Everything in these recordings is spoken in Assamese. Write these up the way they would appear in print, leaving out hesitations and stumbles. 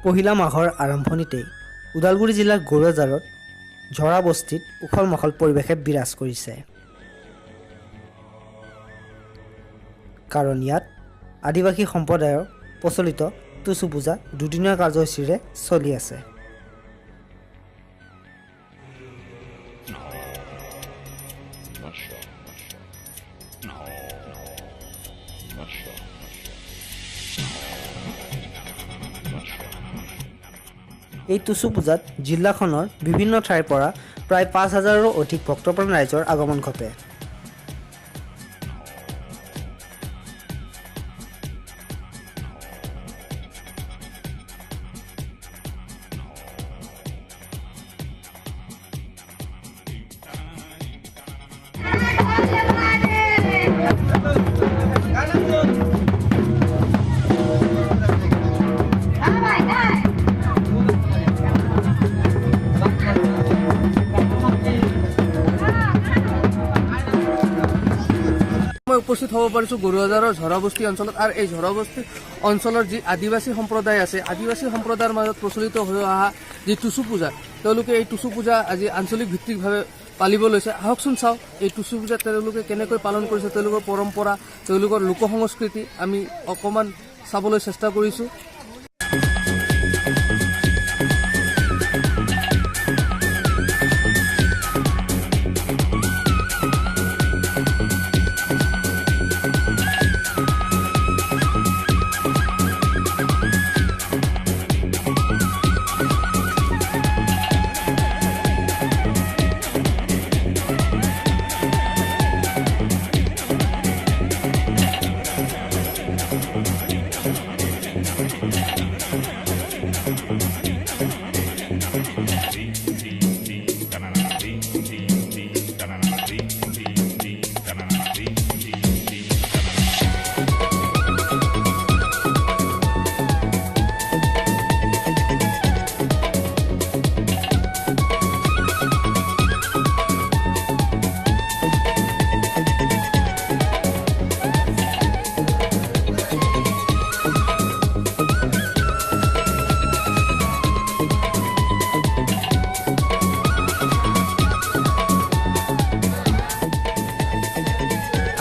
পহিলা মাহৰ আৰম্ভণিতেই ওদালগুৰি জিলাৰ গৰুৱাজাৰত ঝৰা বস্তিত উখল মাখল পৰিৱেশে বিৰাজ কৰিছে। কাৰণ ইয়াত আদিবাসী সম্প্ৰদায়ৰ প্ৰচলিত টুচু পূজা দুদিনীয়া কাৰ্যসূচীৰে চলি আছে। এই টুচু পূজাত জিলাখনৰ বিভিন্ন ঠাইৰ পৰা প্ৰায় ৫,০০০ৰো অধিক ভক্তপ্ৰাণ ৰাইজৰ আগমন ঘটে। উপস্থিত হ'ব পাৰিছোঁ গৰুৱাজাৰৰ ঝৰাবস্তি অঞ্চলত। আৰু এই ঝৰাবস্তি অঞ্চলৰ যি আদিবাসী সম্প্ৰদায় আছে, আদিবাসী সম্প্ৰদায়ৰ মাজত প্ৰচলিত হৈ অহা যি টুচু পূজা, তেওঁলোকে এই টুচু পূজা আজি আঞ্চলিক ভিত্তিকভাৱে পালিব লৈছে। আহকচোন চাওঁ এই টুচু পূজা তেওঁলোকে কেনেকৈ পালন কৰিছে, তেওঁলোকৰ পৰম্পৰা, তেওঁলোকৰ লোক সংস্কৃতি আমি অকণমান চাবলৈ চেষ্টা কৰিছোঁ।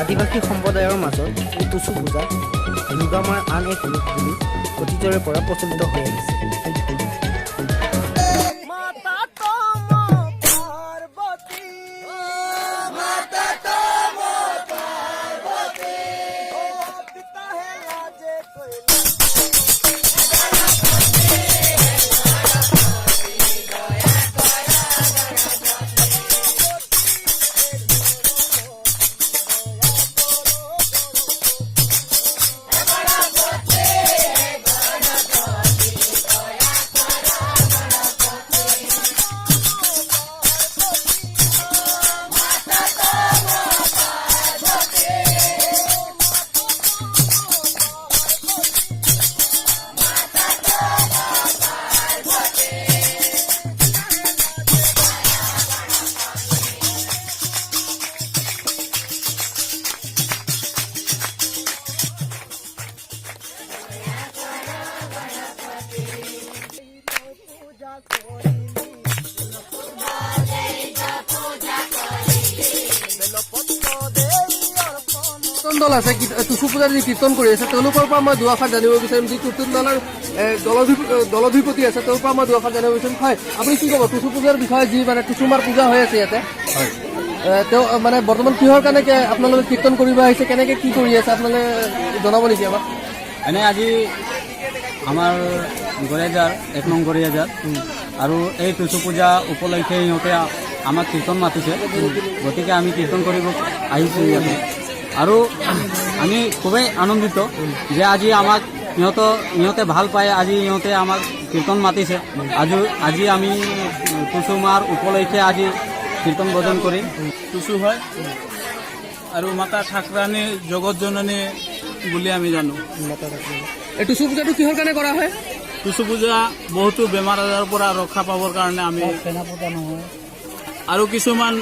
আদিবাসী সম্প্ৰদায়ৰ মাজত এই টুচু পূজা দুৰ্গামাৰ আন এক ৰূপ বুলি অতীজৰে পৰা প্ৰচলিত হৈ আহিছে। দল আছে টুচু পূজাৰ যি কীৰ্তন কৰি আছে, তেওঁলোকৰ পৰা মই দুআষাৰ জানিব বিচাৰিম। যি কীৰ্তন দলৰ দলধিপতি আছে, তেওঁৰ পৰা মই দুআষাৰ জানিব বিচাৰিম। হয়, আপুনি কি ক'ব টুচু পূজাৰ বিষয়ে? যি মানে টুচুমাৰ পূজা হৈ আছে ইয়াতে, তেওঁ মানে বৰ্তমান কিহৰ কাৰণে আপোনালোকে কীৰ্তন কৰিব আহিছে, কেনেকৈ কি কৰি আছে আপোনালোকে জনাব নেকি আমাক? এনে আজি আমাৰ গৰিয়াজাৰ ১ নং গৰিয়াজাৰ আৰু এই টুচু পূজা উপলক্ষে সিহঁতে আমাক কীৰ্তন মাতিছে, গতিকে আমি কীৰ্তন কৰিব আহিছোঁ ইয়াতে। আৰু আমি খুবেই আনন্দিত যে আজি আমাক ইহঁতে ভাল পায়, আজি ইহঁতে আমাক কীৰ্তন মাতিছে। আজি আমি টুচু মাৰ উপলক্ষে আজি কীৰ্তন বজন কৰিম। টুচু হয় আৰু মাতা ঠাকুৰাণী জগত জননী বুলি আমি জানো। এই টুচু পূজাটো কিহৰ কাৰণে কৰা হয়? টুচু পূজা বহুতো বেমাৰ আজাৰৰ পৰা ৰক্ষা পাবৰ কাৰণে আমি, আৰু কিছুমান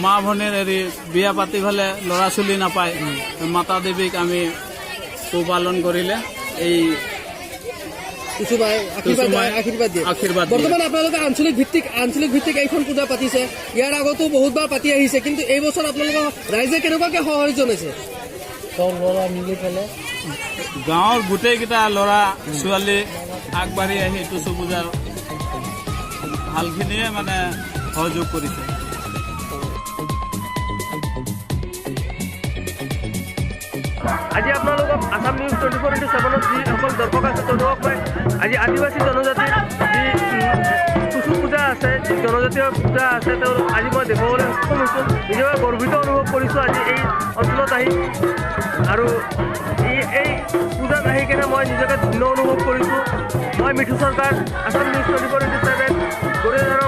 মা ভনীৰ হেৰি বিয়া পাতি পেলাই ল'ৰা ছোৱালী নাপায়, মাতা দেৱীক আমি পোহপালন কৰিলে এই টুচুমাই টুচুমাই আশীৰ্বাদ দিয়ে আশীৰ্বাদ দিয়ে। বৰ্তমান আপোনালোকে আঞ্চলিক ভিত্তিক এইখন পূজা পাতিছে ইয়াৰ আগতো বহুতবাৰ পাতি আহিছে কিন্তু এই বছৰ আপোনালোকৰ ৰাইজে কেনেকুৱাকে সঁহাৰি জনাইছে গাঁৱৰ গোটেইকেইটা ল'ৰা ছোৱালী আগবাঢ়ি আহি টুচু পূজাৰ ভালখিনিয়ে মানে সহযোগ কৰিছে। আজি আপোনালোকক আসাম নিউজ 24/7 যিসকল দৰ্শক আছে তেওঁলোকক মই আজি আদিবাসী জনজাতিৰ যি টুচু পূজা আছে যি জনজাতীয় পূজা আছে তেওঁ আজি মই দেখুৱাবলৈ সক্ষম হৈছোঁ। নিজকে গৰ্বিত অনুভৱ কৰিছোঁ আজি এই অঞ্চলত আহি আৰু এই পূজাত আহি কিনে মই নিজকে ধন্য অনুভৱ কৰিছোঁ। মই মিঠু চৰকাৰ আসাম নিউজ 24/7 গড়েজাৰৰ